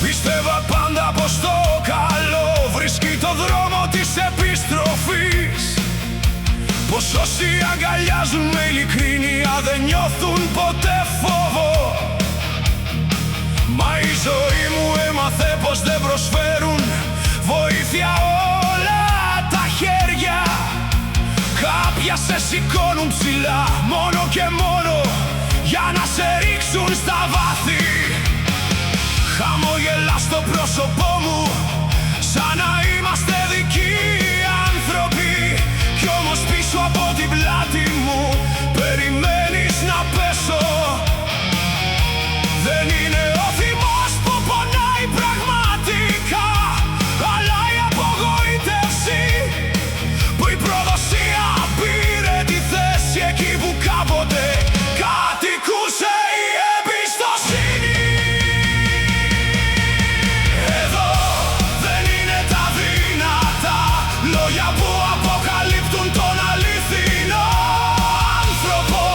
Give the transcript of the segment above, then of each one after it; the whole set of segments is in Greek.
Πίστευα πάντα πως το καλό βρίσκει το δρόμο της επιστροφής, πως όσοι αγκαλιάζουν με ειλικρίνεια δεν νιώθουν ποτέ φόβο. Μα η ζωή μου έμαθε πως δεν προσφέρουν βοήθεια όλα τα χέρια. Κάποια σε σηκώνουν ψηλά μόνο και μόνο για να σε ρίξουν στα βάθη. Χαμογελά στο πρόσωπό μου σαν να είμαστε δικοί άνθρωποι, κι όμως πίσω από την πλάτη μου περιμένεις να πέσω. Δεν είναι ο θυμός που πονάει πραγματικά, αλλά η απογοήτευση που η προδοσία πήρε τη θέση εκεί που κάποτε κατοικούσε η εμπιστοσύνη. Εδώ δεν είναι τα δυνατά λόγια που αποκαλύπτουν τον αληθινό άνθρωπο,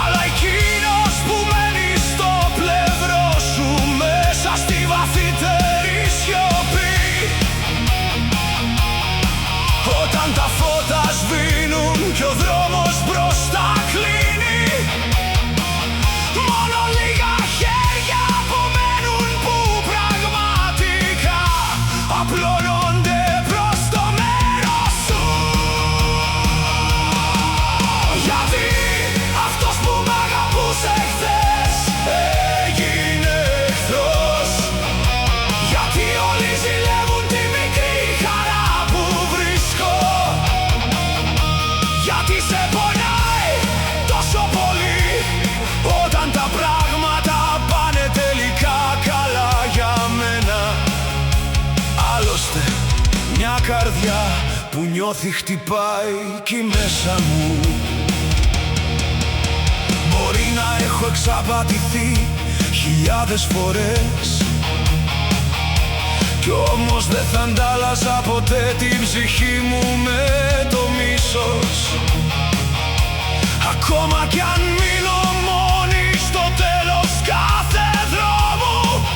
αλλά εκείνος που μένει στο πλευρό σου μέσα στη βαθύτερη σιωπή. Όταν τα φώτα σβήνουν και ο δρόμος μπροστά κλείνει, μόνο λίγα χέρια απομένουν που πραγματικά απλώνονται προς το μέρος σου. Γιατί αυτός που μ' αγαπούσε χθες έγινε εχθρός. Γιατί όλοι ζηλεύουν τη μικρή χαρά που βρίσκω. Γιατί σε πονάει τόσο πολύ όταν τα πράγματα πάνε τελικά καλά για μένα. Άλλωστε μια καρδιά που νιώθει χτυπάει κι μέσα μου. Μπορεί να έχω εξαπατηθεί χιλιάδες φορές, κι όμως δεν θα αντάλλαζα ποτέ την ψυχή μου με το μίσος. Ακόμα κι αν μείνω μόνη στο τέλος κάθε δρόμου,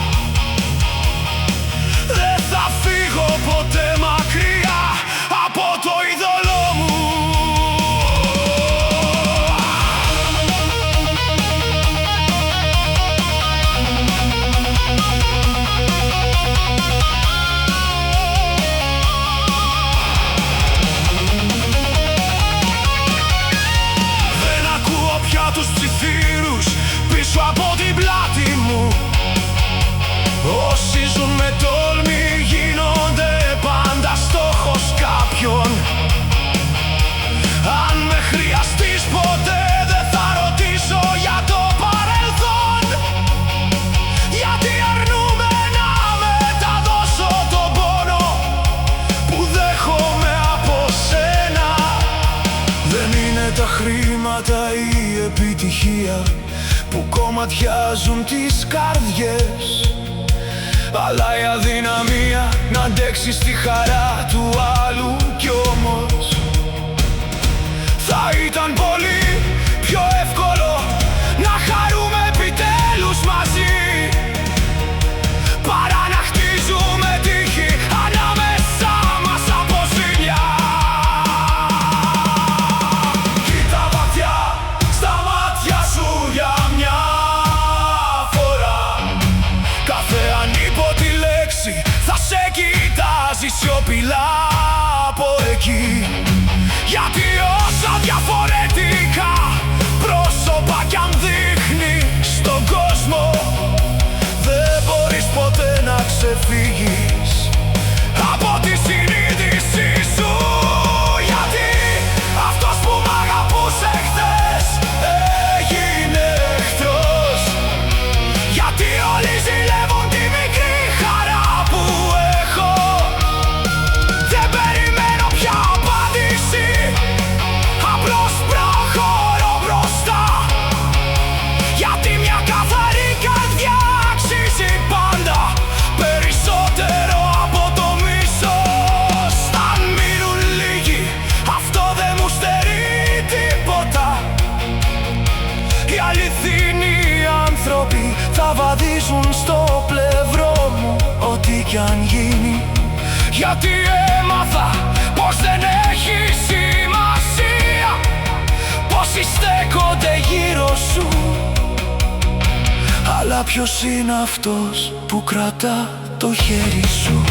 δεν θα φύγω ποτέ μακριά από το είδωλό μου. Δεν ακούω πια τους ψιθύρους πίσω από την πλάτη μου. Όσοι ζουν με τόλμη γίνονται πάντα στόχος κάποιον. Αν με χρειαστείς ποτέ δεν θα ρωτήσω για το παρελθόν, γιατί αρνούμαι να μεταδώσω τον πόνο που δέχομαι από σένα. Δεν είναι τα χρήματα ή η επιτυχία που κομματιάζουν τις καρδιές, αλλά η αδυναμία να αντέξεις τη χαρά του άλλου. Κι όμως θα ήταν πολύ πιο εύκολο να χαρούμε επιτέλους μαζί, παρά να χτίζουμε τύχη ανάμεσά μας από ζήλια. Κοίτα βαθιά στα μάτια σου για μια φορά. Κάθε ανίποτη λέξη θα σε κοιτάζει σιωπηλά από εκεί. Γιατί όσα διαφορετικά πρόσωπα κι αν δείχνει στον κόσμο, δεν μπορείς ποτέ να ξεφύγεις από τη συνείδησή σου. Γιατί αυτός που μ' αγαπούσε χθες έγινε εχθρός. Γιατί όλοι ζηλεύουν Γιατί έμαθα πως δεν έχει σημασία πόσοι στέκονται γύρω σου, αλλά ποιος είναι αυτός που κρατά το χέρι σου.